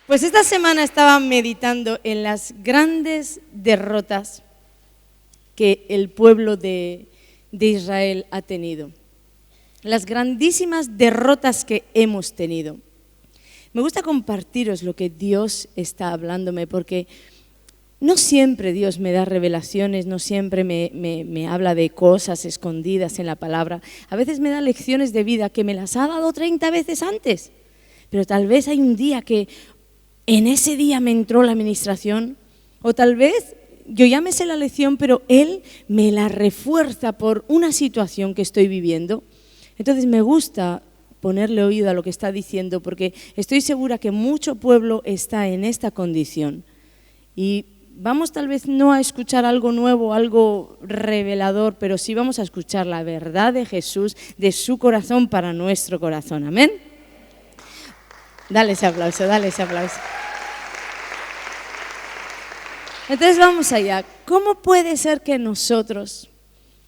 Pues esta semana estaba meditando en las grandes derrotas que el pueblo de Israel ha tenido. Las grandísimas derrotas que hemos tenido. Me gusta compartiros lo que Dios está hablándome, porque no siempre Dios me da revelaciones, no siempre me habla de cosas escondidas en la palabra. A veces me da lecciones de vida que me las ha dado 30 veces antes. Pero tal vez hay un día que en ese día me entró la administración, o tal vez yo ya me sé la lección, pero Él me la refuerza por una situación que estoy viviendo. Entonces me gusta ponerle oído a lo que está diciendo, porque estoy segura que mucho pueblo está en esta condición. Y vamos tal vez no a escuchar algo nuevo, algo revelador, pero sí vamos a escuchar la verdad de Jesús, de su corazón para nuestro corazón. Amén. Dale ese aplauso, dale ese aplauso. Entonces vamos allá. ¿Cómo puede ser que nosotros,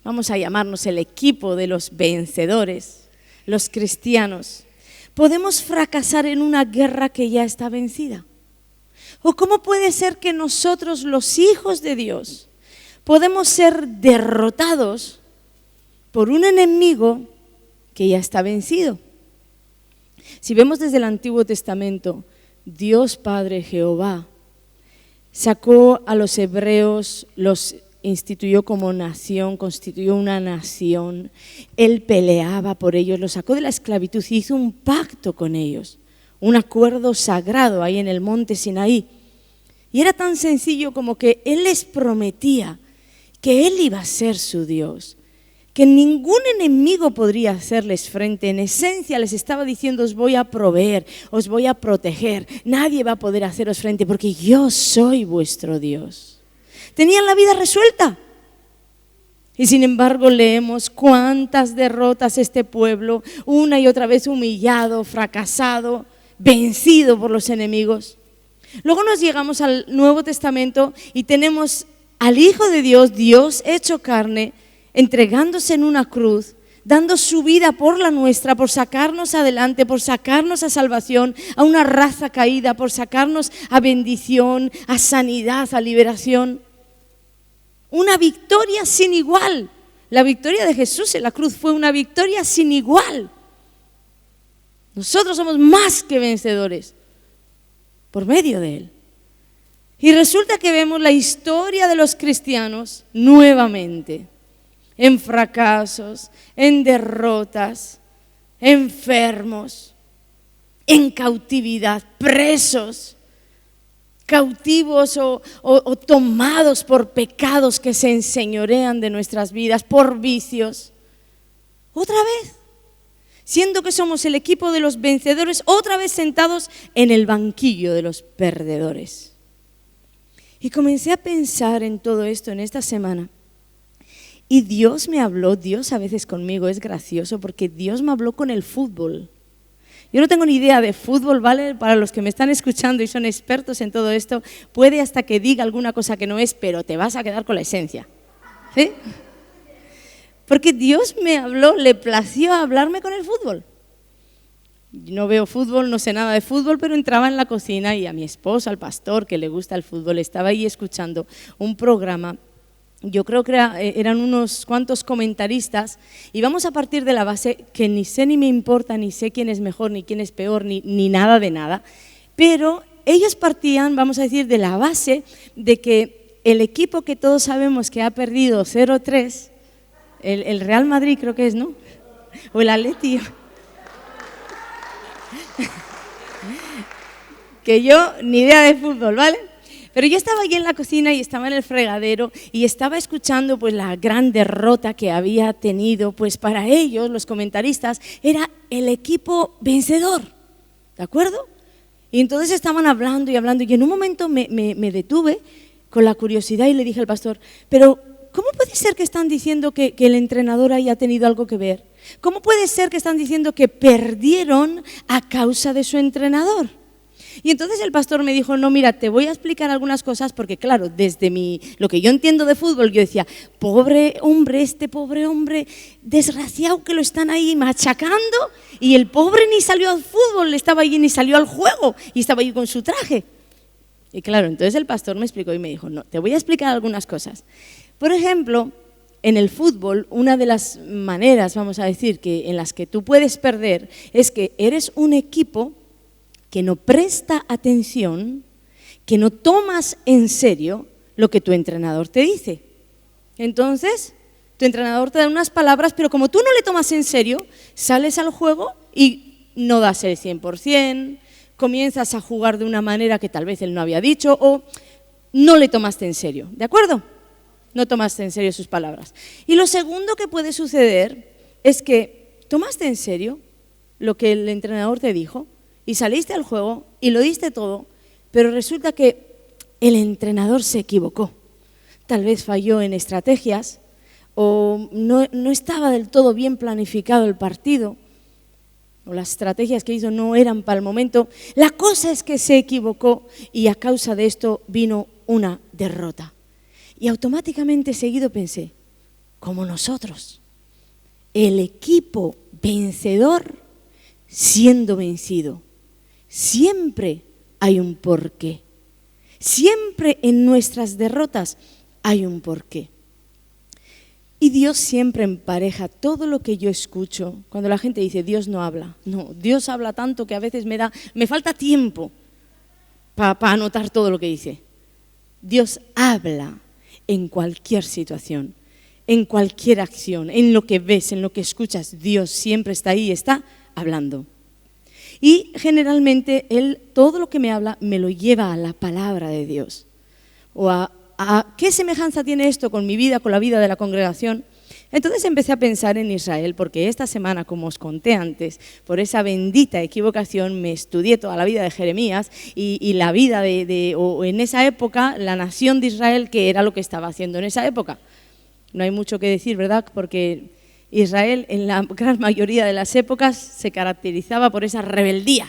vamos a llamarnos el equipo de los vencedores, los cristianos, podemos fracasar en una guerra que ya está vencida? ¿O cómo puede ser que nosotros, los hijos de Dios, podemos ser derrotados por un enemigo que ya está vencido? Si vemos desde el Antiguo Testamento, Dios Padre Jehová sacó a los hebreos, los instituyó como nación, constituyó una nación. Él peleaba por ellos, los sacó de la esclavitud y hizo un pacto con ellos, un acuerdo sagrado ahí en el monte Sinaí. Y era tan sencillo como que Él les prometía que Él iba a ser su Dios, que ningún enemigo podría hacerles frente. En esencia les estaba diciendo: os voy a proveer, os voy a proteger, nadie va a poder haceros frente porque yo soy vuestro Dios. Tenían la vida resuelta. Y sin embargo leemos cuántas derrotas este pueblo, una y otra vez humillado, fracasado, vencido por los enemigos. Luego nos llegamos al Nuevo Testamento y tenemos al Hijo de Dios, Dios hecho carne, entregándose en una cruz, dando su vida por la nuestra, por sacarnos adelante, por sacarnos a salvación, a una raza caída, por sacarnos a bendición, a sanidad, a liberación. Una victoria sin igual. La victoria de Jesús en la cruz fue una victoria sin igual. Nosotros somos más que vencedores por medio de Él. Y resulta que vemos la historia de los cristianos nuevamente, en fracasos, en derrotas, enfermos, en cautividad, presos, cautivos o tomados por pecados que se enseñorean de nuestras vidas, por vicios. Otra vez, siendo que somos el equipo de los vencedores, otra vez sentados en el banquillo de los perdedores. Y comencé a pensar en todo esto en esta semana. Y Dios me habló, Dios a veces conmigo es gracioso porque Dios me habló con el fútbol. Yo no tengo ni idea de fútbol, ¿vale? Para los que me están escuchando y son expertos en todo esto, puede hasta que diga alguna cosa que no es, pero te vas a quedar con la esencia. ¿Sí? Porque Dios me habló, le plació hablarme con el fútbol. No veo fútbol, no sé nada de fútbol, pero entraba en la cocina y a mi esposo, al pastor que le gusta el fútbol, estaba ahí escuchando un programa. Yo creo que eran unos cuantos comentaristas y vamos a partir de la base que ni sé ni me importa, ni sé quién es mejor, ni quién es peor, ni nada de nada, pero ellos partían, vamos a decir, de la base de que el equipo que todos sabemos que ha perdido 0-3, el Real Madrid creo que es, ¿no? O el Atleti, que yo ni idea de fútbol, ¿vale? Pero yo estaba allí en la cocina y estaba en el fregadero y estaba escuchando pues la gran derrota que había tenido, pues para ellos, los comentaristas, era el equipo vencedor, ¿de acuerdo? Y entonces estaban hablando y hablando y en un momento me detuve con la curiosidad y le dije al pastor: pero ¿cómo puede ser que están diciendo que el entrenador haya tenido algo que ver? ¿Cómo puede ser que están diciendo que perdieron a causa de su entrenador? Y entonces el pastor me dijo, no, mira, te voy a explicar algunas cosas porque claro, desde lo que yo entiendo de fútbol, yo decía, pobre hombre, desgraciado que lo están ahí machacando y el pobre ni salió al fútbol, estaba allí ni salió al juego y estaba allí con su traje. Y claro, entonces el pastor me explicó y me dijo, no, te voy a explicar algunas cosas. Por ejemplo, en el fútbol, una de las maneras, vamos a decir, en las que tú puedes perder es que eres un equipo que no presta atención, que no tomas en serio lo que tu entrenador te dice. Entonces, tu entrenador te da unas palabras, pero como tú no le tomas en serio, sales al juego y no das el 100%, comienzas a jugar de una manera que tal vez él no había dicho o no le tomaste en serio, ¿de acuerdo? No tomaste en serio sus palabras. Y lo segundo que puede suceder es que tomaste en serio lo que el entrenador te dijo y saliste al juego y lo diste todo, pero resulta que el entrenador se equivocó. Tal vez falló en estrategias o no estaba del todo bien planificado el partido o las estrategias que hizo no eran para el momento. La cosa es que se equivocó y a causa de esto vino una derrota. Y automáticamente seguido pensé, como nosotros, el equipo vencedor siendo vencido. Siempre hay un porqué. Siempre en nuestras derrotas hay un porqué. Y Dios siempre empareja todo lo que yo escucho. Cuando la gente dice, Dios no habla. No, Dios habla tanto que a veces me falta tiempo para anotar todo lo que dice. Dios habla en cualquier situación, en cualquier acción, en lo que ves, en lo que escuchas. Dios siempre está ahí, está hablando. Y generalmente Él, todo lo que me habla, me lo lleva a la palabra de Dios. O a ¿qué semejanza tiene esto con mi vida, con la vida de la congregación? Entonces empecé a pensar en Israel, porque esta semana, como os conté antes, por esa bendita equivocación me estudié toda la vida de Jeremías y la vida o en esa época, la nación de Israel, que era lo que estaba haciendo en esa época. No hay mucho que decir, ¿verdad? Porque Israel en la gran mayoría de las épocas se caracterizaba por esa rebeldía.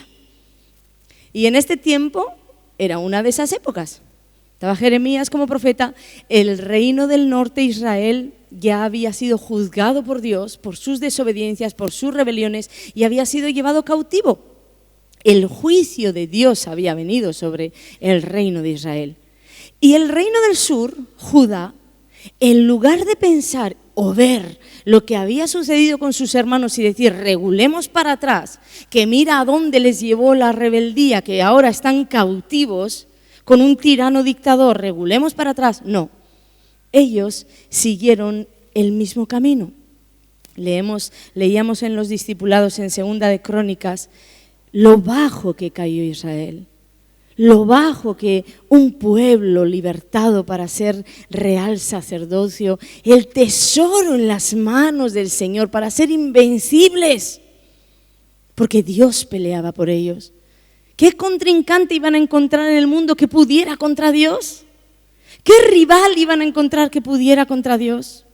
Y en este tiempo era una de esas épocas. Estaba Jeremías como profeta, el reino del norte, Israel, ya había sido juzgado por Dios por sus desobediencias, por sus rebeliones y había sido llevado cautivo. El juicio de Dios había venido sobre el reino de Israel. Y el reino del sur, Judá, en lugar de pensar o ver lo que había sucedido con sus hermanos y decir, regulemos para atrás, que mira a dónde les llevó la rebeldía, que ahora están cautivos, con un tirano dictador, regulemos para atrás. No, ellos siguieron el mismo camino. Leíamos en los discipulados en Segunda de Crónicas lo bajo que cayó Israel, lo bajo que un pueblo libertado para ser real sacerdocio, el tesoro en las manos del Señor para ser invencibles, porque Dios peleaba por ellos. ¿Qué contrincante iban a encontrar en el mundo que pudiera contra Dios? ¿Qué rival iban a encontrar que pudiera contra Dios?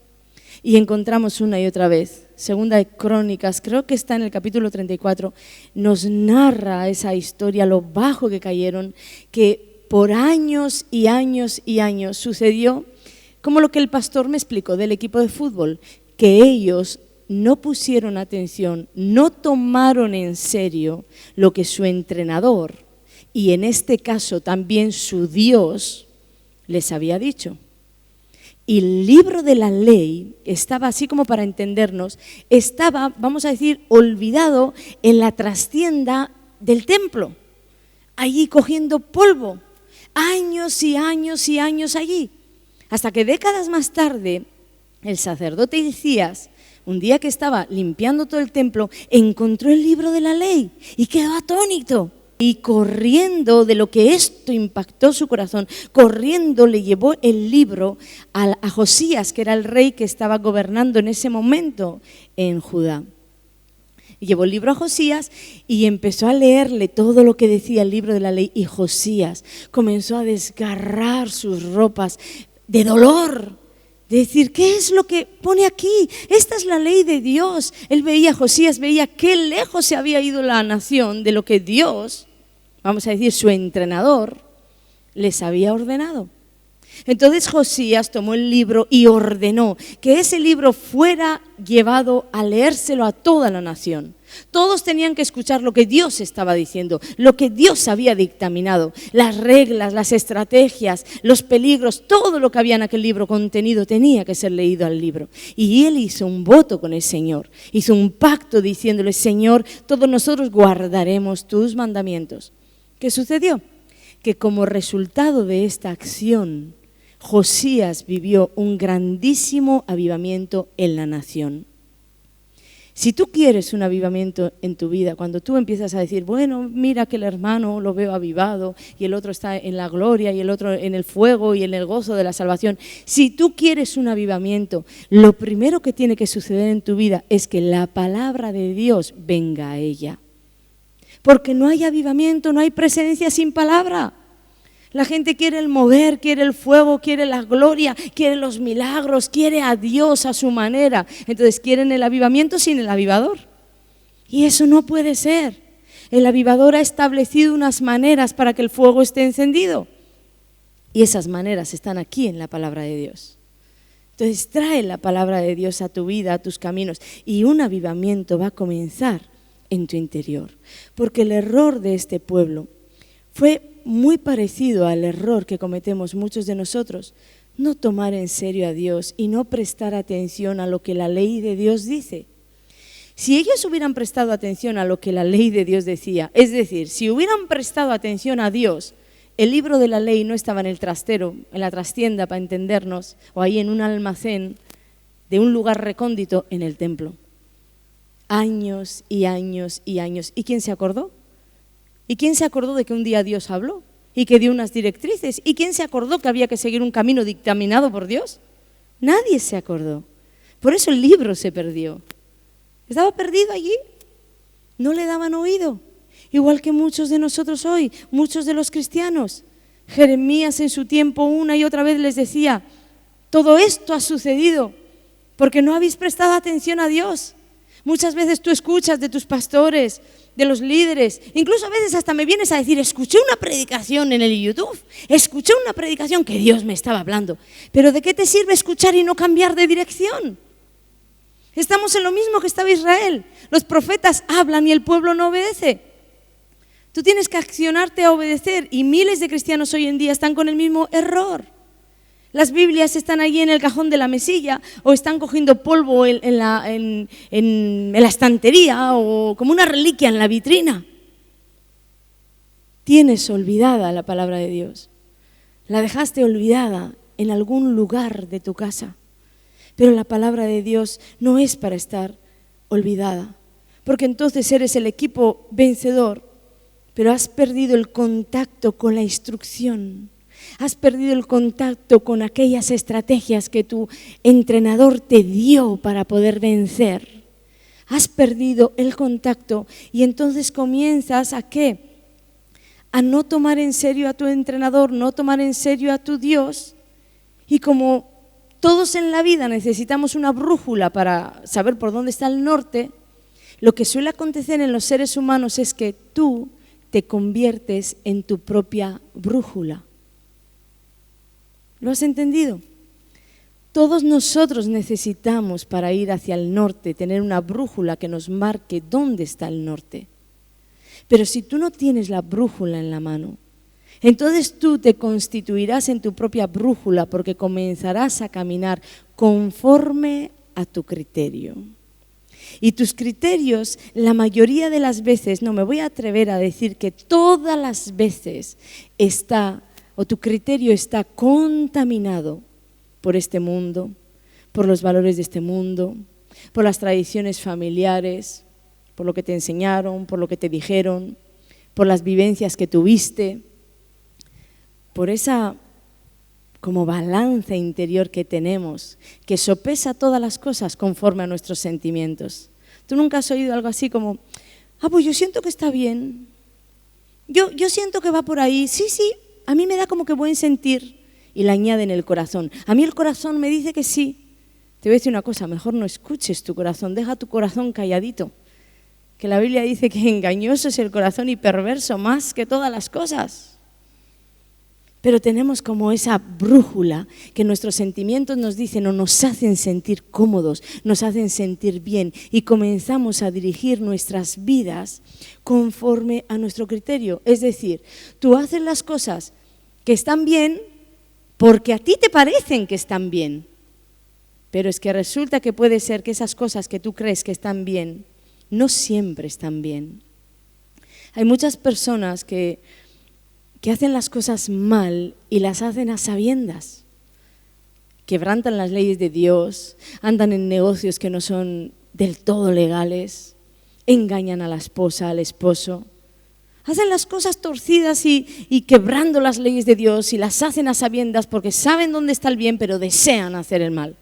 Y encontramos una y otra vez. Segunda de Crónicas, creo que está en el capítulo 34, nos narra esa historia, lo bajo que cayeron, que por años y años y años sucedió como lo que el pastor me explicó del equipo de fútbol, que ellos no pusieron atención, no tomaron en serio lo que su entrenador, y en este caso también su Dios, les había dicho. Y el libro de la ley estaba, así como para entendernos, estaba, vamos a decir, olvidado en la trastienda del templo, allí cogiendo polvo, años y años y años allí, hasta que décadas más tarde, el sacerdote Hilcías, un día que estaba limpiando todo el templo, encontró el libro de la ley y quedó atónito. Y corriendo, de lo que esto impactó su corazón, corriendo le llevó el libro a Josías, que era el rey que estaba gobernando en ese momento en Judá. Y llevó el libro a Josías y empezó a leerle todo lo que decía el libro de la ley. Y Josías comenzó a desgarrar sus ropas de dolor. Decir, ¿qué es lo que pone aquí? Esta es la ley de Dios. Josías veía qué lejos se había ido la nación de lo que Dios vamos a decir su entrenador, les había ordenado. Entonces Josías tomó el libro y ordenó que ese libro fuera llevado a leérselo a toda la nación. Todos tenían que escuchar lo que Dios estaba diciendo, lo que Dios había dictaminado, las reglas, las estrategias, los peligros, todo lo que había en aquel libro contenido tenía que ser leído al libro. Y él hizo un voto con el Señor, hizo un pacto diciéndole: Señor, todos nosotros guardaremos tus mandamientos. ¿Qué sucedió? Que como resultado de esta acción, Josías vivió un grandísimo avivamiento en la nación. Si tú quieres un avivamiento en tu vida, cuando tú empiezas a decir, bueno, mira que el hermano lo veo avivado y el otro está en la gloria y el otro en el fuego y en el gozo de la salvación, si tú quieres un avivamiento, lo primero que tiene que suceder en tu vida es que la palabra de Dios venga a ella. Porque no hay avivamiento, no hay presencia sin palabra. La gente quiere el mover, quiere el fuego, quiere la gloria, quiere los milagros, quiere a Dios a su manera. Entonces quieren el avivamiento sin el avivador. Y eso no puede ser. El avivador ha establecido unas maneras para que el fuego esté encendido. Y esas maneras están aquí en la palabra de Dios. Entonces trae la palabra de Dios a tu vida, a tus caminos. Y un avivamiento va a comenzar en tu interior. Porque el error de este pueblo fue muy parecido al error que cometemos muchos de nosotros, no tomar en serio a Dios y no prestar atención a lo que la ley de Dios dice. Si ellos hubieran prestado atención a lo que la ley de Dios decía, es decir, si hubieran prestado atención a Dios, el libro de la ley no estaba en el trastero, en la trastienda para entendernos, o ahí en un almacén de un lugar recóndito en el templo. Años y años y años. ¿Y quién se acordó? ¿Y quién se acordó de que un día Dios habló y que dio unas directrices? ¿Y quién se acordó que había que seguir un camino dictaminado por Dios? Nadie se acordó. Por eso el libro se perdió. Estaba perdido allí. No le daban oído. Igual que muchos de nosotros hoy, muchos de los cristianos. Jeremías en su tiempo una y otra vez les decía: todo esto ha sucedido porque no habéis prestado atención a Dios. Muchas veces tú escuchas de tus pastores, de los líderes, incluso a veces hasta me vienes a decir: escuché una predicación en el YouTube, escuché una predicación que Dios me estaba hablando. Pero ¿de qué te sirve escuchar y no cambiar de dirección? Estamos en lo mismo que estaba Israel. Los profetas hablan y el pueblo no obedece. Tú tienes que accionarte a obedecer, y miles de cristianos hoy en día están con el mismo error. Las Biblias están allí en el cajón de la mesilla, o están cogiendo polvo en la estantería, o como una reliquia en la vitrina. Tienes olvidada la palabra de Dios. La dejaste olvidada en algún lugar de tu casa. Pero la palabra de Dios no es para estar olvidada, porque entonces eres el equipo vencedor, pero has perdido el contacto con la instrucción. Has perdido el contacto con aquellas estrategias que tu entrenador te dio para poder vencer. Has perdido el contacto y entonces comienzas ¿a qué? A no tomar en serio a tu entrenador, no tomar en serio a tu Dios. Y como todos en la vida necesitamos una brújula para saber por dónde está el norte, lo que suele acontecer en los seres humanos es que tú te conviertes en tu propia brújula. ¿Lo has entendido? Todos nosotros necesitamos, para ir hacia el norte, tener una brújula que nos marque dónde está el norte. Pero si tú no tienes la brújula en la mano, entonces tú te constituirás en tu propia brújula, porque comenzarás a caminar conforme a tu criterio. Y tus criterios, la mayoría de las veces, no me voy a atrever a decir que todas las veces tu criterio está contaminado por este mundo, por los valores de este mundo, por las tradiciones familiares, por lo que te enseñaron, por lo que te dijeron, por las vivencias que tuviste, por esa como balanza interior que tenemos, que sopesa todas las cosas conforme a nuestros sentimientos. ¿Tú nunca has oído algo así como: pues yo siento que está bien, yo siento que va por ahí, sí, a mí me da como que buen sentir, y le añade en el corazón, a mí el corazón me dice que sí? Te voy a decir una cosa: mejor no escuches tu corazón, deja tu corazón calladito, que la Biblia dice que engañoso es el corazón y perverso más que todas las cosas. Pero tenemos como esa brújula que nuestros sentimientos nos dicen o nos hacen sentir cómodos, nos hacen sentir bien y comenzamos a dirigir nuestras vidas conforme a nuestro criterio. Es decir, tú haces las cosas que están bien porque a ti te parecen que están bien, pero es que resulta que puede ser que esas cosas que tú crees que están bien no siempre están bien. Hay muchas personas que hacen las cosas mal y las hacen a sabiendas. Quebrantan las leyes de Dios, andan en negocios que no son del todo legales, engañan a la esposa, al esposo. Hacen las cosas torcidas y quebrando las leyes de Dios y las hacen a sabiendas porque saben dónde está el bien, pero desean hacer el mal.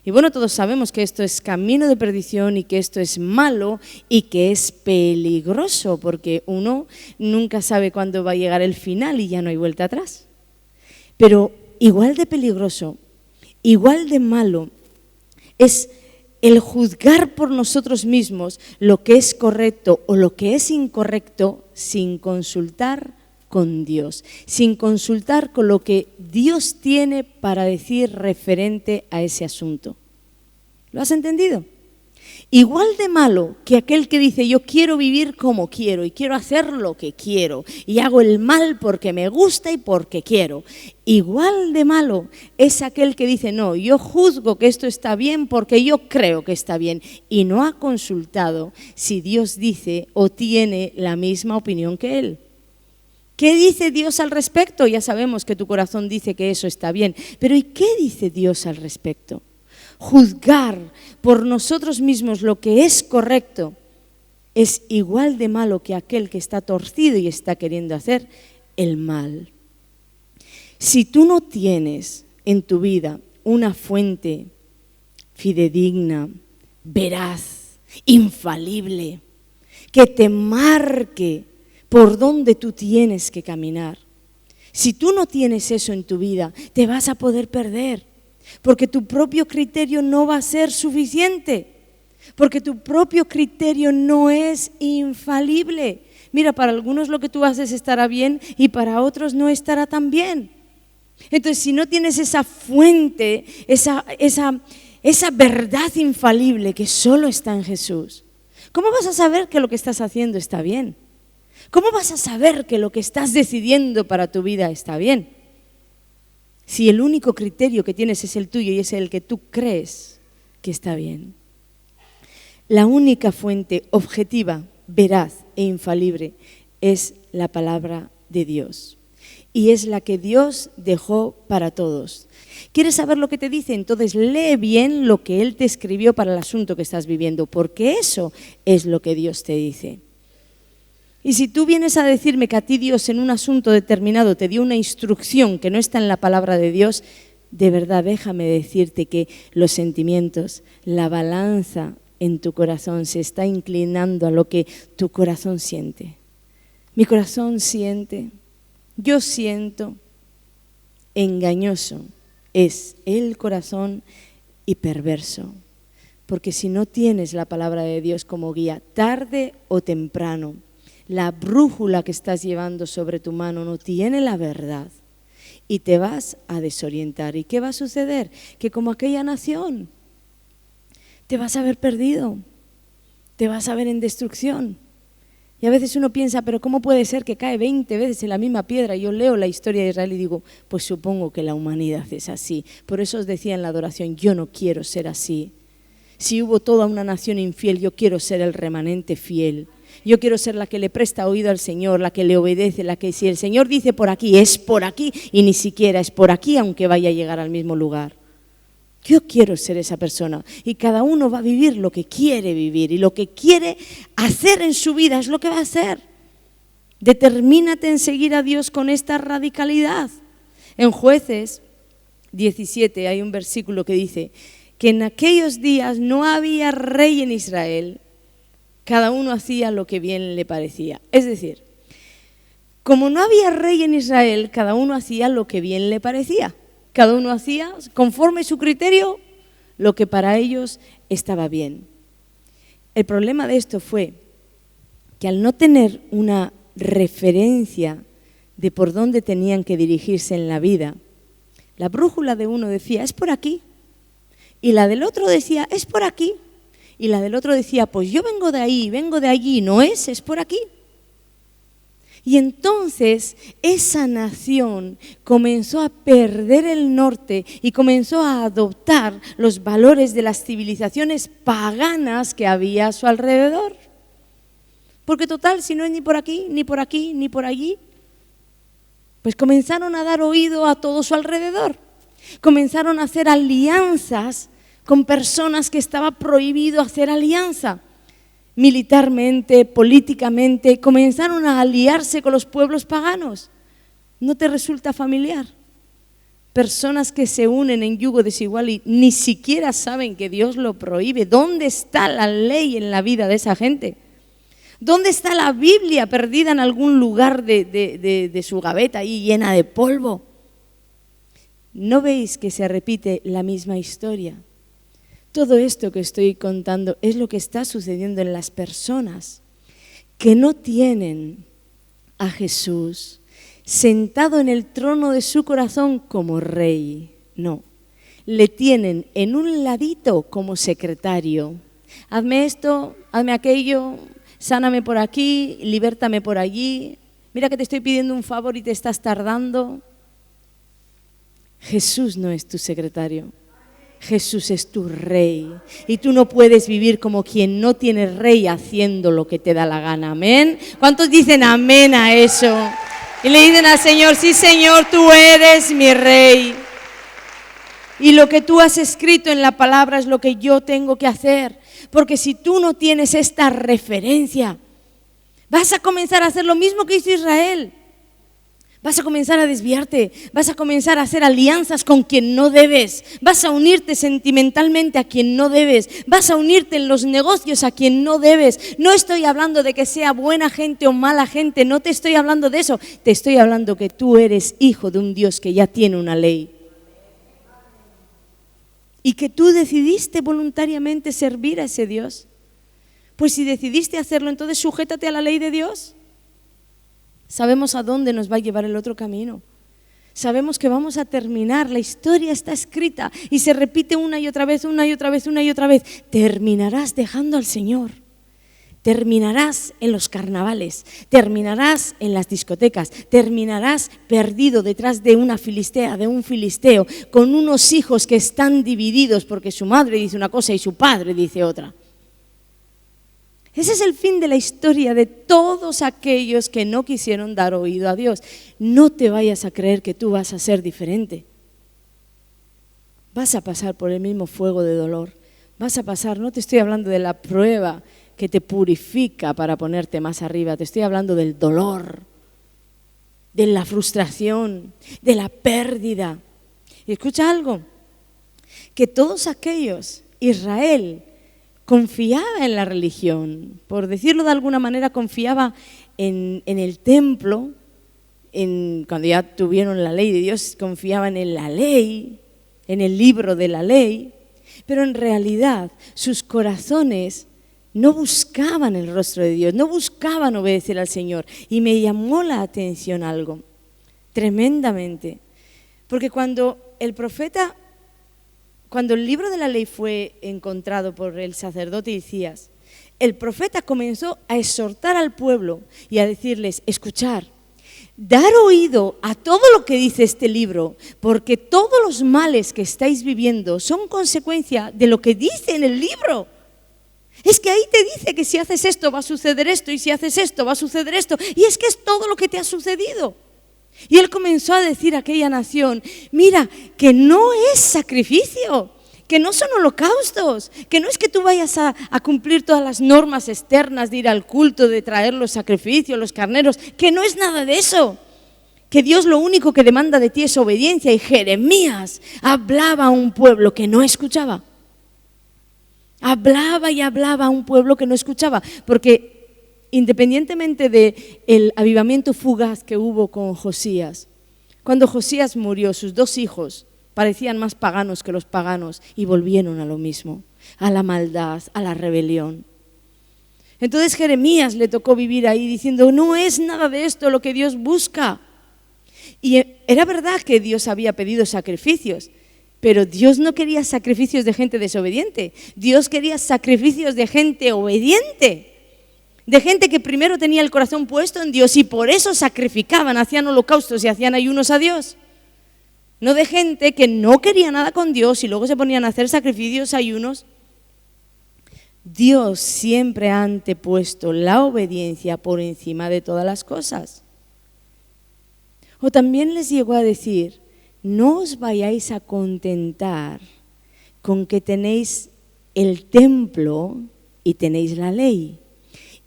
Y bueno, todos sabemos que esto es camino de perdición y que esto es malo y que es peligroso porque uno nunca sabe cuándo va a llegar el final y ya no hay vuelta atrás. Pero igual de peligroso, igual de malo es el juzgar por nosotros mismos lo que es correcto o lo que es incorrecto sin consultar con Dios, sin consultar con lo que Dios tiene para decir referente a ese asunto. ¿Lo has entendido? Igual de malo que aquel que dice yo quiero vivir como quiero y quiero hacer lo que quiero y hago el mal porque me gusta y porque quiero. Igual de malo es aquel que dice no, yo juzgo que esto está bien porque yo creo que está bien y no ha consultado si Dios dice o tiene la misma opinión que él. ¿Qué dice Dios al respecto? Ya sabemos que tu corazón dice que eso está bien, pero ¿y qué dice Dios al respecto? Juzgar por nosotros mismos lo que es correcto es igual de malo que aquel que está torcido y está queriendo hacer el mal. Si tú no tienes en tu vida una fuente fidedigna, veraz, infalible, que te marque por dónde tú tienes que caminar, si tú no tienes eso en tu vida, te vas a poder perder. Porque tu propio criterio no va a ser suficiente, porque tu propio criterio no es infalible. Mira, para algunos lo que tú haces estará bien y para otros no estará tan bien. Entonces, si no tienes esa fuente, esa verdad infalible que solo está en Jesús, ¿cómo vas a saber que lo que estás haciendo está bien? ¿Cómo vas a saber que lo que estás decidiendo para tu vida está bien? Si el único criterio que tienes es el tuyo y es el que tú crees que está bien. La única fuente objetiva, veraz e infalible es la palabra de Dios. Y es la que Dios dejó para todos. ¿Quieres saber lo que te dice? Entonces lee bien lo que Él te escribió para el asunto que estás viviendo, porque eso es lo que Dios te dice. Y si tú vienes a decirme que a ti Dios en un asunto determinado te dio una instrucción que no está en la palabra de Dios, de verdad déjame decirte que los sentimientos, la balanza en tu corazón se está inclinando a lo que tu corazón siente. Mi corazón siente, yo siento, engañoso es el corazón y perverso. Porque si no tienes la palabra de Dios como guía, tarde o temprano, la brújula que estás llevando sobre tu mano no tiene la verdad y te vas a desorientar. ¿Y qué va a suceder? Que como aquella nación, te vas a ver perdido, te vas a ver en destrucción. Y a veces uno piensa, pero ¿cómo puede ser que cae 20 veces en la misma piedra? Yo leo la historia de Israel y digo, pues supongo que la humanidad es así. Por eso os decía en la adoración, yo no quiero ser así. Si hubo toda una nación infiel, yo quiero ser el remanente fiel. Yo quiero ser la que le presta oído al Señor, la que le obedece, la que si el Señor dice por aquí, es por aquí y ni siquiera es por aquí, aunque vaya a llegar al mismo lugar. Yo quiero ser esa persona y cada uno va a vivir lo que quiere vivir y lo que quiere hacer en su vida es lo que va a hacer. Determínate en seguir a Dios con esta radicalidad. En Jueces 17 hay un versículo que dice que en aquellos días no había rey en Israel. Cada uno hacía lo que bien le parecía. Es decir, como no había rey en Israel, cada uno hacía lo que bien le parecía. Cada uno hacía, conforme su criterio, lo que para ellos estaba bien. El problema de esto fue que al no tener una referencia de por dónde tenían que dirigirse en la vida, la brújula de uno decía, es por aquí, y la del otro decía, es por aquí, y la del otro decía, pues yo vengo de ahí, vengo de allí, no es por aquí. Y entonces esa nación comenzó a perder el norte y comenzó a adoptar los valores de las civilizaciones paganas que había a su alrededor. Porque total, si no es ni por aquí, ni por aquí, ni por allí, pues comenzaron a dar oído a todo su alrededor. Comenzaron a hacer alianzas con personas que estaba prohibido hacer alianza. Militarmente, políticamente, comenzaron a aliarse con los pueblos paganos. ¿No te resulta familiar? Personas que se unen en yugo desigual y ni siquiera saben que Dios lo prohíbe. ¿Dónde está la ley en la vida de esa gente? ¿Dónde está la Biblia perdida en algún lugar de su gaveta ahí llena de polvo? ¿No veis que se repite la misma historia? Todo esto que estoy contando es lo que está sucediendo en las personas que no tienen a Jesús sentado en el trono de su corazón como rey. No, le tienen en un ladito como secretario. Hazme esto, hazme aquello, sáname por aquí, libértame por allí. Mira que te estoy pidiendo un favor y te estás tardando. Jesús no es tu secretario. Jesús es tu rey y tú no puedes vivir como quien no tiene rey haciendo lo que te da la gana. Amén. ¿Cuántos dicen amén a eso? Y le dicen al Señor, sí Señor, tú eres mi rey. Y lo que tú has escrito en la palabra es lo que yo tengo que hacer. Porque si tú no tienes esta referencia, vas a comenzar a hacer lo mismo que hizo Israel. Vas a comenzar a desviarte, vas a comenzar a hacer alianzas con quien no debes, vas a unirte sentimentalmente a quien no debes, vas a unirte en los negocios a quien no debes. No estoy hablando de que sea buena gente o mala gente, no te estoy hablando de eso, te estoy hablando que tú eres hijo de un Dios que ya tiene una ley. Y que tú decidiste voluntariamente servir a ese Dios. Pues si decidiste hacerlo, entonces sujétate a la ley de Dios. Sabemos a dónde nos va a llevar el otro camino. Sabemos que vamos a terminar, la historia está escrita y se repite una y otra vez, una y otra vez, una y otra vez. Terminarás dejando al Señor. Terminarás en los carnavales, terminarás en las discotecas, terminarás perdido detrás de una filistea, de un filisteo, con unos hijos que están divididos porque su madre dice una cosa y su padre dice otra. Ese es el fin de la historia de todos aquellos que no quisieron dar oído a Dios. No te vayas a creer que tú vas a ser diferente. Vas a pasar por el mismo fuego de dolor. Vas a pasar, no te estoy hablando de la prueba que te purifica para ponerte más arriba. Te estoy hablando del dolor, de la frustración, de la pérdida. Y escucha algo, que todos aquellos, Israel, confiaba en la religión, por decirlo de alguna manera, confiaba en el templo, cuando ya tuvieron la ley de Dios, confiaban en la ley, en el libro de la ley, pero en realidad sus corazones no buscaban el rostro de Dios, no buscaban obedecer al Señor. Y me llamó la atención algo, tremendamente, porque cuando el libro de la ley fue encontrado por el sacerdote Hilcías, el profeta comenzó a exhortar al pueblo y a decirles, escuchar, dar oído a todo lo que dice este libro, porque todos los males que estáis viviendo son consecuencia de lo que dice en el libro. Es que ahí te dice que si haces esto va a suceder esto, y si haces esto va a suceder esto, y es que es todo lo que te ha sucedido. Y él comenzó a decir a aquella nación, mira, que no es sacrificio, que no son holocaustos, que no es que tú vayas a cumplir todas las normas externas de ir al culto, de traer los sacrificios, los carneros, que no es nada de eso, que Dios lo único que demanda de ti es obediencia. Y Jeremías hablaba a un pueblo que no escuchaba, hablaba y hablaba a un pueblo que no escuchaba, porque independientemente del avivamiento fugaz que hubo con Josías, cuando Josías murió, sus dos hijos parecían más paganos que los paganos y volvieron a lo mismo, a la maldad, a la rebelión. Entonces Jeremías le tocó vivir ahí diciendo, no es nada de esto lo que Dios busca. Y era verdad que Dios había pedido sacrificios, pero Dios no quería sacrificios de gente desobediente. Dios quería sacrificios de gente obediente, de gente que primero tenía el corazón puesto en Dios y por eso sacrificaban, hacían holocaustos y hacían ayunos a Dios. No de gente que no quería nada con Dios y luego se ponían a hacer sacrificios, ayunos. Dios siempre ha antepuesto la obediencia por encima de todas las cosas. O también les llegó a decir, no os vayáis a contentar con que tenéis el templo y tenéis la ley.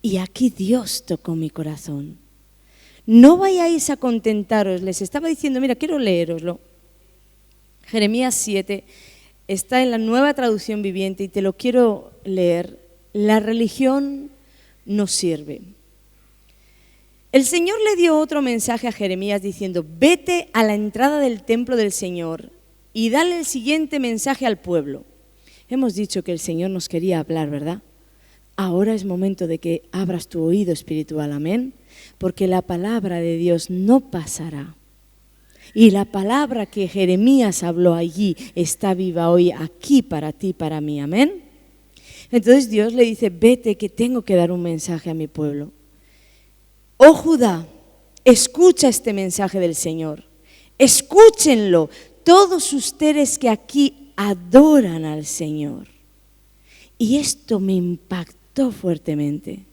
Y aquí Dios tocó mi corazón. No vayáis a contentaros, les estaba diciendo, mira, quiero leeroslo. Jeremías 7 está en la Nueva Traducción Viviente y te lo quiero leer. La religión no sirve. El Señor le dio otro mensaje a Jeremías diciendo, vete a la entrada del templo del Señor y dale el siguiente mensaje al pueblo. Hemos dicho que el Señor nos quería hablar, ¿verdad? Ahora es momento de que abras tu oído espiritual, amén, porque la palabra de Dios no pasará. Y la palabra que Jeremías habló allí está viva hoy aquí para ti, para mí, amén. Entonces Dios le dice, vete que tengo que dar un mensaje a mi pueblo. Oh Judá, escucha este mensaje del Señor, escúchenlo todos ustedes que aquí adoran al Señor. Y esto me impactó fuertemente.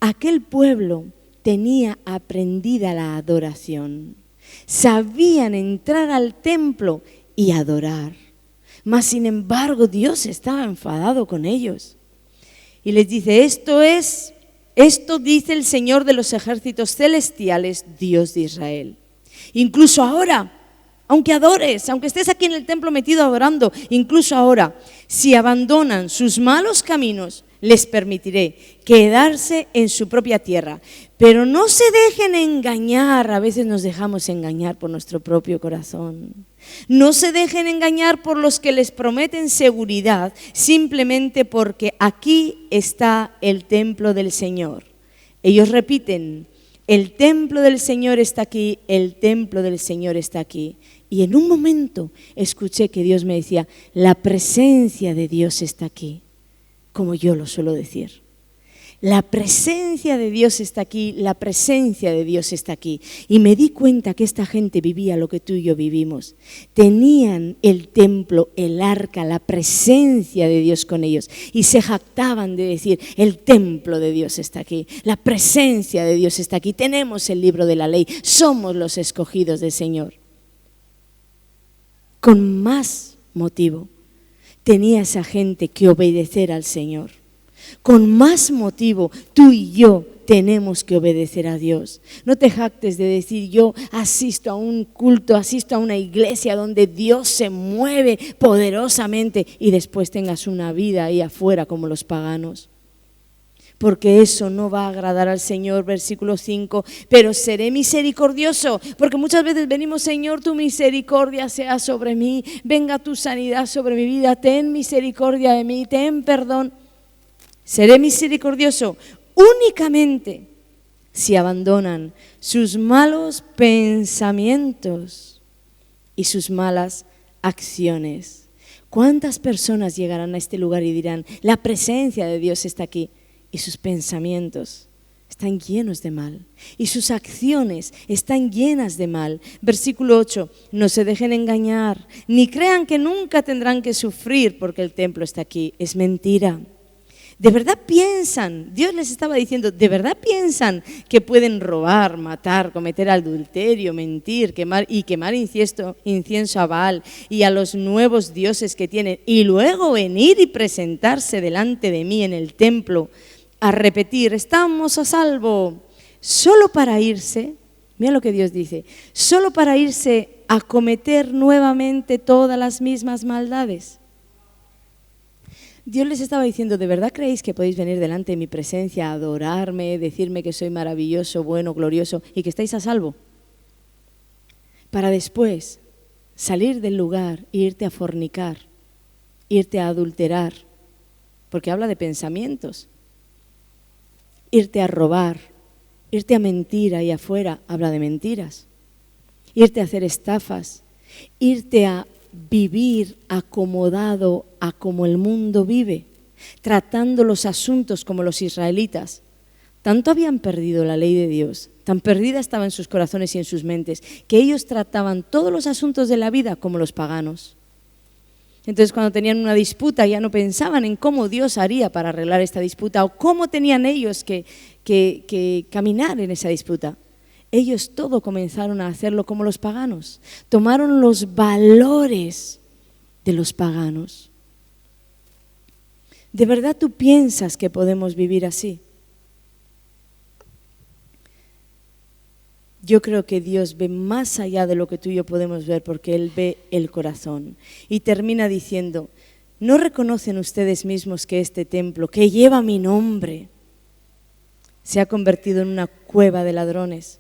Aquel pueblo tenía aprendida la adoración, sabían entrar al templo y adorar, mas sin embargo Dios estaba enfadado con ellos. Y les dice, esto dice el Señor de los ejércitos celestiales, Dios de Israel. Incluso ahora, aunque adores, aunque estés aquí en el templo metido adorando, incluso ahora, si abandonan sus malos caminos, les permitiré quedarse en su propia tierra. Pero no se dejen engañar, a veces nos dejamos engañar por nuestro propio corazón. No se dejen engañar por los que les prometen seguridad, simplemente porque aquí está el templo del Señor. Ellos repiten, el templo del Señor está aquí, el templo del Señor está aquí. Y en un momento escuché que Dios me decía, la presencia de Dios está aquí, como yo lo suelo decir. La presencia de Dios está aquí, la presencia de Dios está aquí. Y me di cuenta que esta gente vivía lo que tú y yo vivimos. Tenían el templo, el arca, la presencia de Dios con ellos. Y se jactaban de decir, el templo de Dios está aquí, la presencia de Dios está aquí. Tenemos el libro de la ley, somos los escogidos del Señor. Con más motivo tenía esa gente que obedecer al Señor. Con más motivo, tú y yo tenemos que obedecer a Dios. No te jactes de decir, yo asisto a un culto, asisto a una iglesia donde Dios se mueve poderosamente y después tengas una vida ahí afuera como los paganos. Porque eso no va a agradar al Señor, versículo 5, pero seré misericordioso, porque muchas veces venimos, Señor, tu misericordia sea sobre mí, venga tu sanidad sobre mi vida, ten misericordia de mí, ten perdón. Seré misericordioso únicamente si abandonan sus malos pensamientos y sus malas acciones. ¿Cuántas personas llegarán a este lugar y dirán, la presencia de Dios está aquí? Y sus pensamientos están llenos de mal y sus acciones están llenas de mal. Versículo 8, no se dejen engañar, ni crean que nunca tendrán que sufrir porque el templo está aquí. Es mentira. ¿De verdad piensan? Dios les estaba diciendo, ¿de verdad piensan que pueden robar, matar, cometer adulterio, mentir, quemar incienso a Baal y a los nuevos dioses que tienen y luego venir y presentarse delante de mí en el templo a repetir, estamos a salvo, solo para irse? Mira lo que Dios dice, solo para irse a cometer nuevamente todas las mismas maldades. Dios les estaba diciendo, ¿de verdad creéis que podéis venir delante de mi presencia, adorarme, decirme que soy maravilloso, bueno, glorioso y que estáis a salvo? Para después salir del lugar e irte a fornicar, irte a adulterar, porque habla de pensamientos. irte a robar, irte a mentir ahí afuera, habla de mentiras, irte a hacer estafas, irte a vivir acomodado a como el mundo vive, tratando los asuntos como los israelitas. Tanto habían perdido la ley de Dios, tan perdida estaba en sus corazones y en sus mentes, que ellos trataban todos los asuntos de la vida como los paganos. Entonces, cuando tenían una disputa, ya no pensaban en cómo Dios haría para arreglar esta disputa o cómo tenían ellos que caminar en esa disputa. Ellos todo comenzaron a hacerlo como los paganos. Tomaron los valores de los paganos. ¿De verdad tú piensas que podemos vivir así? Yo creo que Dios ve más allá de lo que tú y yo podemos ver, porque Él ve el corazón. Y termina diciendo, ¿no reconocen ustedes mismos que este templo, que lleva mi nombre, se ha convertido en una cueva de ladrones?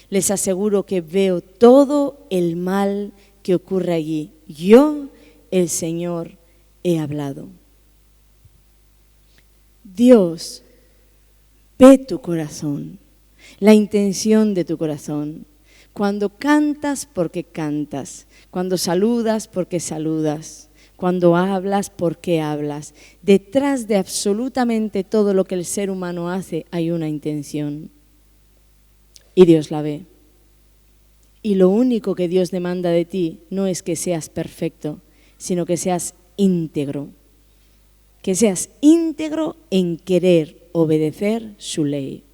Les aseguro que veo todo el mal que ocurre allí. Yo, el Señor, he hablado. Dios ve tu corazón, la intención de tu corazón. Cuando cantas, porque cantas. Cuando saludas, porque saludas. Cuando hablas, porque hablas. Detrás de absolutamente todo lo que el ser humano hace hay una intención. Y Dios la ve. Y lo único que Dios demanda de ti no es que seas perfecto, sino que seas íntegro. Que seas íntegro en querer obedecer su ley.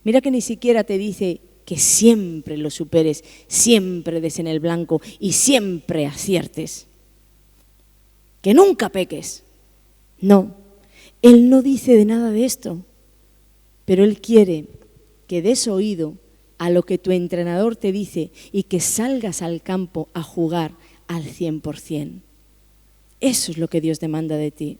Mira que ni siquiera te dice que siempre lo superes, siempre des en el blanco y siempre aciertes. Que nunca peques. No, Él no dice de nada de esto, pero Él quiere que des oído a lo que tu entrenador te dice y que salgas al campo a jugar al 100%. Eso es lo que Dios demanda de ti.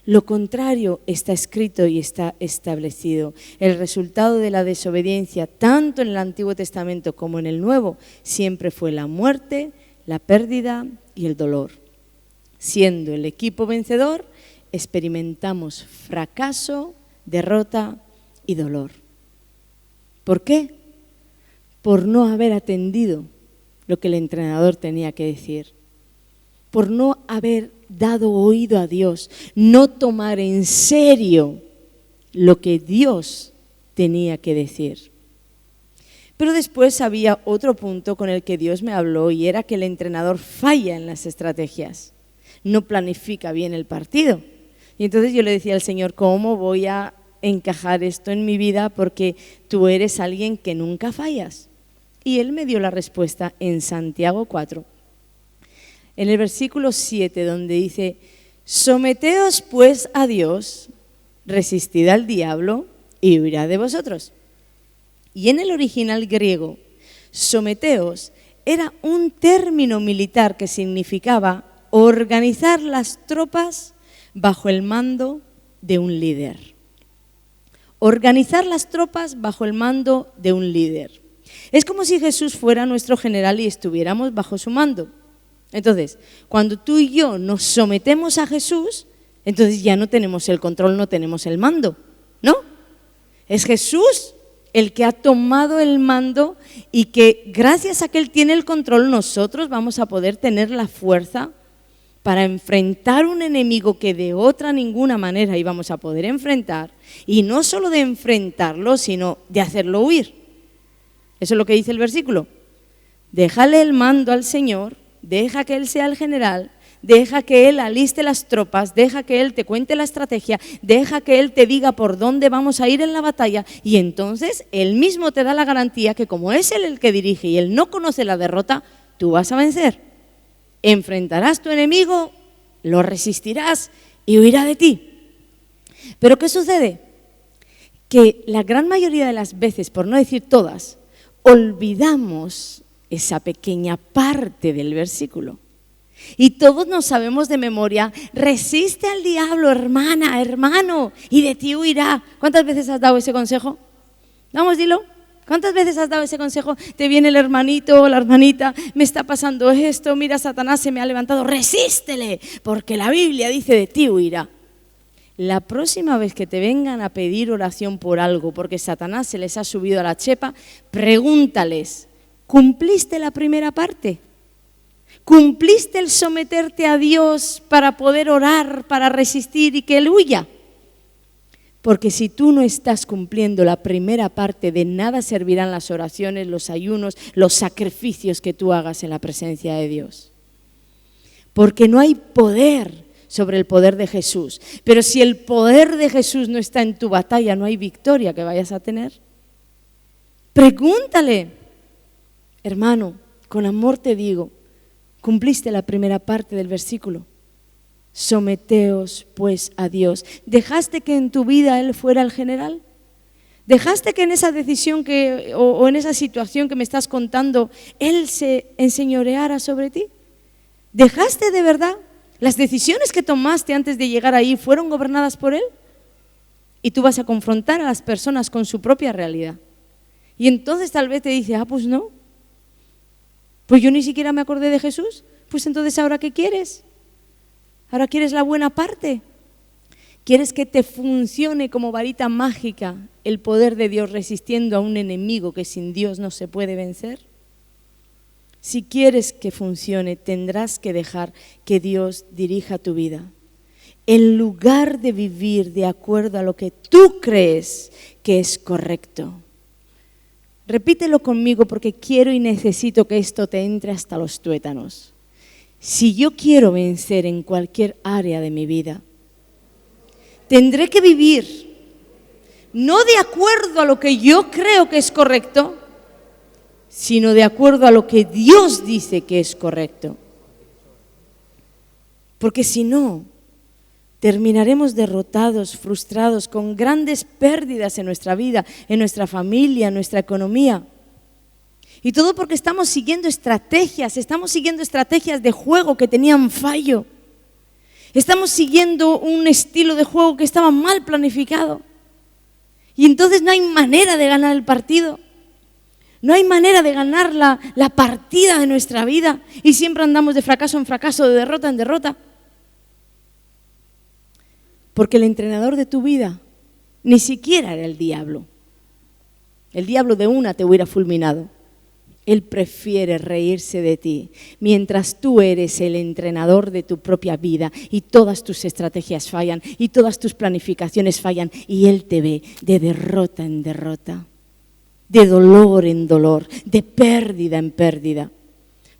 Lo contrario está escrito y está establecido. El resultado de la desobediencia, tanto en el Antiguo Testamento como en el Nuevo, siempre fue la muerte, la pérdida y el dolor. Siendo el equipo vencedor, experimentamos fracaso, derrota y dolor. ¿Por qué? Por no haber atendido lo que el entrenador tenía que decir, por no haber dado oído a Dios, no tomar en serio lo que Dios tenía que decir. Pero después había otro punto con el que Dios me habló, y era que el entrenador falla en las estrategias, no planifica bien el partido. Y entonces yo le decía al Señor, ¿cómo voy a encajar esto en mi vida? Porque tú eres alguien que nunca fallas. Y Él me dio la respuesta en Santiago 4. En el versículo 7, donde dice, someteos pues a Dios, resistid al diablo y huirá de vosotros. Y en el original griego, someteos era un término militar que significaba organizar las tropas bajo el mando de un líder. Organizar las tropas bajo el mando de un líder. Es como si Jesús fuera nuestro general y estuviéramos bajo su mando. Entonces, cuando tú y yo nos sometemos a Jesús, entonces ya no tenemos el control, no tenemos el mando, ¿no? Es Jesús el que ha tomado el mando y que gracias a que Él tiene el control, nosotros vamos a poder tener la fuerza para enfrentar un enemigo que de otra ninguna manera íbamos a poder enfrentar, y no solo de enfrentarlo, sino de hacerlo huir. Eso es lo que dice el versículo. Déjale el mando al Señor, deja que Él sea el general, deja que Él aliste las tropas, deja que Él te cuente la estrategia, deja que Él te diga por dónde vamos a ir en la batalla, y entonces Él mismo te da la garantía que como es Él el que dirige y Él no conoce la derrota, tú vas a vencer. Enfrentarás tu enemigo, lo resistirás y huirá de ti. Pero ¿qué sucede? Que la gran mayoría de las veces, por no decir todas, olvidamos esa pequeña parte del versículo. Y todos nos sabemos de memoria, resiste al diablo, hermana, hermano, y de ti huirá. ¿Cuántas veces has dado ese consejo? Vamos, dilo. ¿Cuántas veces has dado ese consejo? Te viene el hermanito o la hermanita, me está pasando esto, mira, Satanás se me ha levantado, resístele, porque la Biblia dice de ti huirá. la próxima vez que te vengan a pedir oración por algo, porque Satanás se les ha subido a la chepa, pregúntales, ¿cumpliste la primera parte? ¿Cumpliste el someterte a Dios para poder orar, para resistir y que Él huya? Porque si tú no estás cumpliendo la primera parte, de nada servirán las oraciones, los ayunos, los sacrificios que tú hagas en la presencia de Dios. Porque no hay poder sobre el poder de Jesús. Pero si el poder de Jesús no está en tu batalla, no hay victoria que vayas a tener. Pregúntale, hermano, con amor te digo, ¿cumpliste la primera parte del versículo? Someteos pues a Dios. ¿Dejaste que en tu vida Él fuera el general? ¿Dejaste que en esa decisión o en esa situación que me estás contando, Él se enseñoreara sobre ti? ¿Dejaste de verdad? ¿Las decisiones que tomaste antes de llegar ahí fueron gobernadas por Él? Y tú vas a confrontar a las personas con su propia realidad. Y entonces tal vez te dice, pues no. Pues yo ni siquiera me acordé de Jesús. Pues entonces, ¿ahora qué quieres? ¿Ahora quieres la buena parte? ¿Quieres que te funcione como varita mágica el poder de Dios resistiendo a un enemigo que sin Dios no se puede vencer? Si quieres que funcione, tendrás que dejar que Dios dirija tu vida. En lugar de vivir de acuerdo a lo que tú crees que es correcto. Repítelo conmigo porque quiero y necesito que esto te entre hasta los tuétanos. Si yo quiero vencer en cualquier área de mi vida, tendré que vivir no de acuerdo a lo que yo creo que es correcto, sino de acuerdo a lo que Dios dice que es correcto. Porque si no, terminaremos derrotados, frustrados, con grandes pérdidas en nuestra vida, en nuestra familia, en nuestra economía. Y todo porque estamos siguiendo estrategias de juego que tenían fallo. Estamos siguiendo un estilo de juego que estaba mal planificado. Y entonces no hay manera de ganar el partido. No hay manera de ganar la partida de nuestra vida. Y siempre andamos de fracaso en fracaso, de derrota en derrota. Porque el entrenador de tu vida ni siquiera era el diablo. El diablo de una te hubiera fulminado. Él prefiere reírse de ti mientras tú eres el entrenador de tu propia vida y todas tus estrategias fallan y todas tus planificaciones fallan y Él te ve de derrota en derrota, de dolor en dolor, de pérdida en pérdida.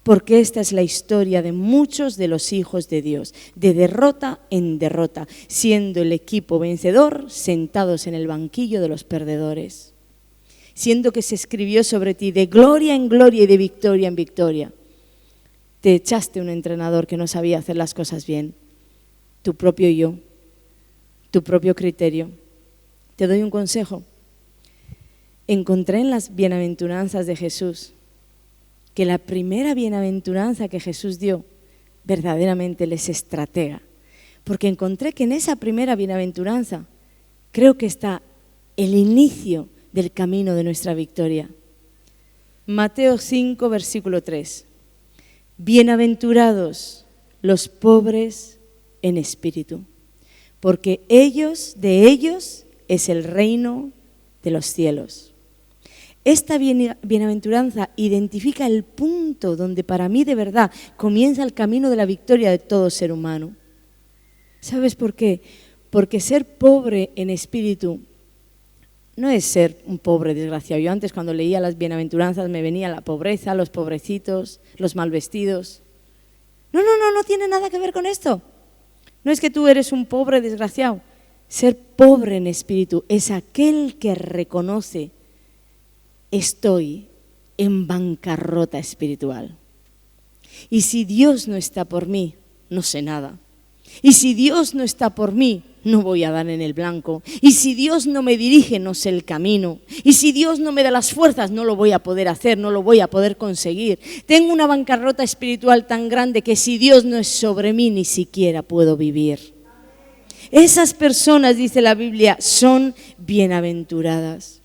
Porque esta es la historia de muchos de los hijos de Dios, de derrota en derrota, siendo el equipo vencedor sentados en el banquillo de los perdedores. Siendo que se escribió sobre ti de gloria en gloria y de victoria en victoria. Te echaste un entrenador que no sabía hacer las cosas bien, tu propio yo, tu propio criterio. Te doy un consejo. Encontré en las bienaventuranzas de Jesús que la primera bienaventuranza que Jesús dio verdaderamente les estratega. Porque encontré que en esa primera bienaventuranza creo que está el inicio del camino de nuestra victoria. Mateo 5, versículo 3. Bienaventurados los pobres en espíritu, porque de ellos es el reino de los cielos. Esta bienaventuranza identifica el punto donde para mí de verdad comienza el camino de la victoria de todo ser humano. ¿Sabes por qué? Porque ser pobre en espíritu no es ser un pobre desgraciado. Yo antes cuando leía las bienaventuranzas me venía la pobreza, los pobrecitos, los mal vestidos. No tiene nada que ver con esto. No es que tú eres un pobre desgraciado. Ser pobre en espíritu es aquel que reconoce: estoy en bancarrota espiritual. Y si Dios no está por mí, no sé nada. Y si Dios no está por mí, no voy a dar en el blanco. Y si Dios no me dirige, no sé el camino. Y si Dios no me da las fuerzas, no lo voy a poder hacer, no lo voy a poder conseguir. Tengo una bancarrota espiritual tan grande que si Dios no es sobre mí, ni siquiera puedo vivir. Esas personas, dice la Biblia, son bienaventuradas.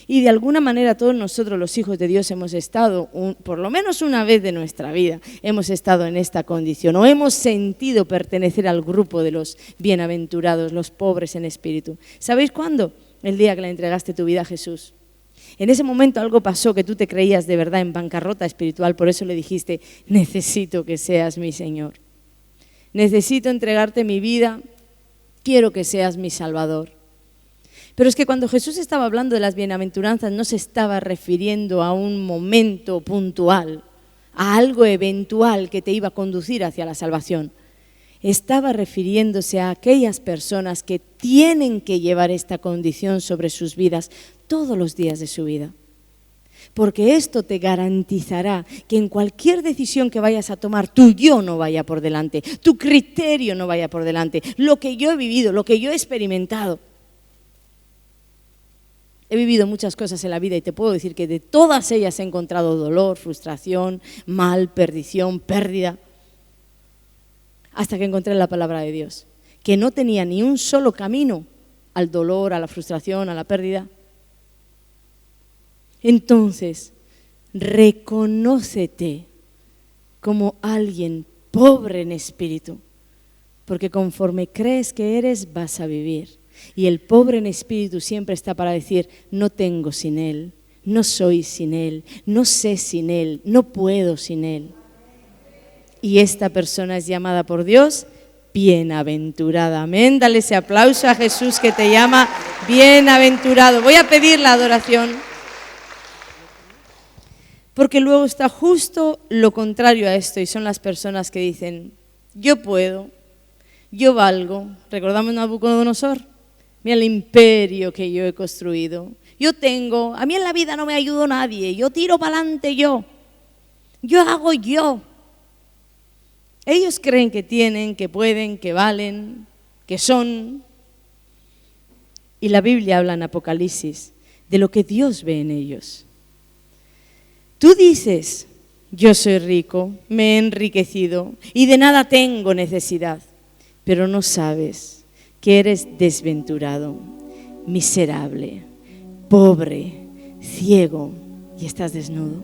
Y de alguna manera todos nosotros, los hijos de Dios, hemos estado, por lo menos una vez de nuestra vida, hemos estado en esta condición o hemos sentido pertenecer al grupo de los bienaventurados, los pobres en espíritu. ¿Sabéis cuándo? El día que le entregaste tu vida a Jesús. En ese momento algo pasó que tú te creías de verdad en bancarrota espiritual, por eso le dijiste, necesito que seas mi Señor. Necesito entregarte mi vida, quiero que seas mi Salvador. Pero es que cuando Jesús estaba hablando de las bienaventuranzas no se estaba refiriendo a un momento puntual, a algo eventual que te iba a conducir hacia la salvación. Estaba refiriéndose a aquellas personas que tienen que llevar esta condición sobre sus vidas todos los días de su vida. Porque esto te garantizará que en cualquier decisión que vayas a tomar, tu yo no vaya por delante, tu criterio no vaya por delante, lo que yo he vivido, lo que yo he experimentado. He vivido muchas cosas en la vida y te puedo decir que de todas ellas he encontrado dolor, frustración, mal, perdición, pérdida, hasta que encontré la palabra de Dios, que no tenía ni un solo camino al dolor, a la frustración, a la pérdida. Entonces, reconócete como alguien pobre en espíritu, porque conforme crees que eres, vas a vivir. Y el pobre en espíritu siempre está para decir, no tengo sin Él, no soy sin Él, no sé sin Él, no puedo sin Él. Y esta persona es llamada por Dios bienaventurada. Amén. Dale ese aplauso a Jesús que te llama bienaventurado. Voy a pedir la adoración, porque luego está justo lo contrario a esto y son las personas que dicen, yo puedo, yo valgo. ¿Recordamos Nabucodonosor? Mira el imperio que yo he construido. Yo tengo, a mí en la vida no me ayudó nadie, yo tiro para adelante yo hago yo. Ellos creen que tienen, que pueden, que valen, que son. Y la Biblia habla en Apocalipsis de lo que Dios ve en ellos. Tú dices, yo soy rico, me he enriquecido y de nada tengo necesidad, pero no sabes que eres desventurado, miserable, pobre, ciego y estás desnudo.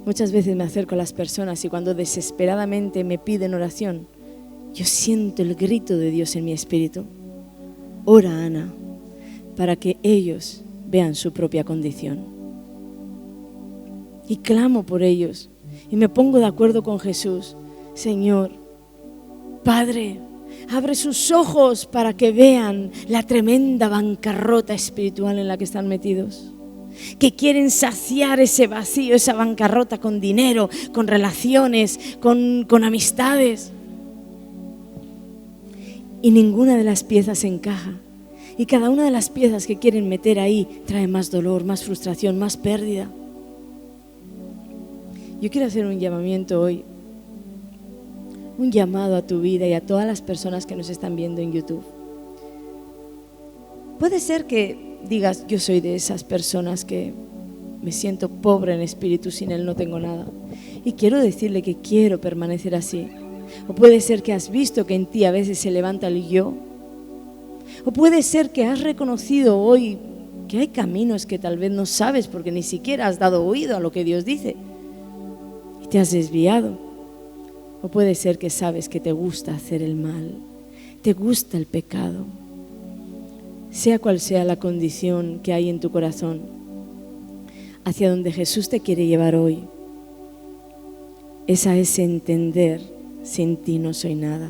Muchas veces me acerco a las personas y cuando desesperadamente me piden oración, yo siento el grito de Dios en mi espíritu. Ora, Ana, para que ellos vean su propia condición. Y clamo por ellos y me pongo de acuerdo con Jesús. Señor, Padre, abre sus ojos para que vean la tremenda bancarrota espiritual en la que están metidos, que quieren saciar ese vacío, esa bancarrota con dinero, con relaciones, con amistades. Y ninguna de las piezas encaja. Y cada una de las piezas que quieren meter ahí trae más dolor, más frustración, más pérdida. Yo quiero hacer un llamamiento hoy. Un llamado a tu vida y a todas las personas que nos están viendo en YouTube. Puede ser que digas, yo soy de esas personas que me siento pobre en espíritu, sin Él no tengo nada. Y quiero decirle que quiero permanecer así. O puede ser que has visto que en ti a veces se levanta el yo. O puede ser que has reconocido hoy que hay caminos que tal vez no sabes porque ni siquiera has dado oído a lo que Dios dice. Y te has desviado. O puede ser que sabes que te gusta hacer el mal, te gusta el pecado. Sea cual sea la condición que hay en tu corazón, hacia donde Jesús te quiere llevar hoy, es a ese entender, sin ti no soy nada.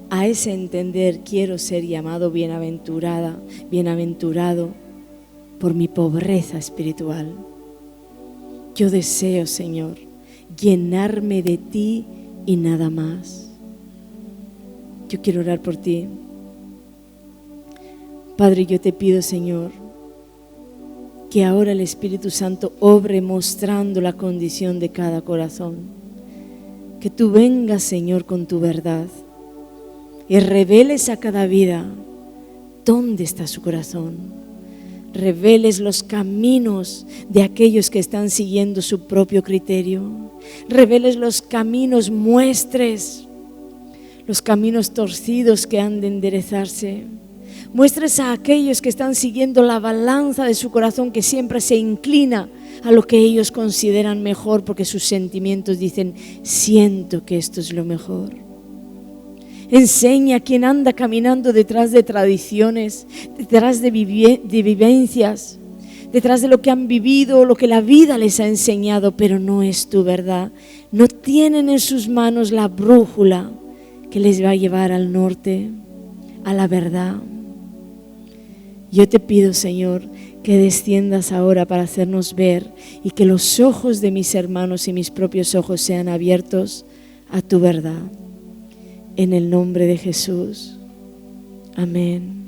A ese entender, quiero ser llamado bienaventurada, bienaventurado por mi pobreza espiritual. Yo deseo, Señor, llenarme de ti y nada más. Yo quiero orar por ti. Padre, yo te pido, Señor, que ahora el Espíritu Santo obre mostrando la condición de cada corazón. Que tú vengas, Señor, con tu verdad y reveles a cada vida dónde está su corazón. Reveles los caminos de aquellos que están siguiendo su propio criterio. Reveles los caminos, muestres los caminos torcidos que han de enderezarse. Muestres a aquellos que están siguiendo la balanza de su corazón, que siempre se inclina a lo que ellos consideran mejor, porque sus sentimientos dicen, siento que esto es lo mejor. Enseña a quien anda caminando detrás de tradiciones, detrás de vivencias, detrás de lo que han vivido, lo que la vida les ha enseñado, pero no es tu verdad. No tienen en sus manos la brújula que les va a llevar al norte, a la verdad. Yo te pido, Señor, que desciendas ahora para hacernos ver y que los ojos de mis hermanos y mis propios ojos sean abiertos a tu verdad. En el nombre de Jesús. Amén.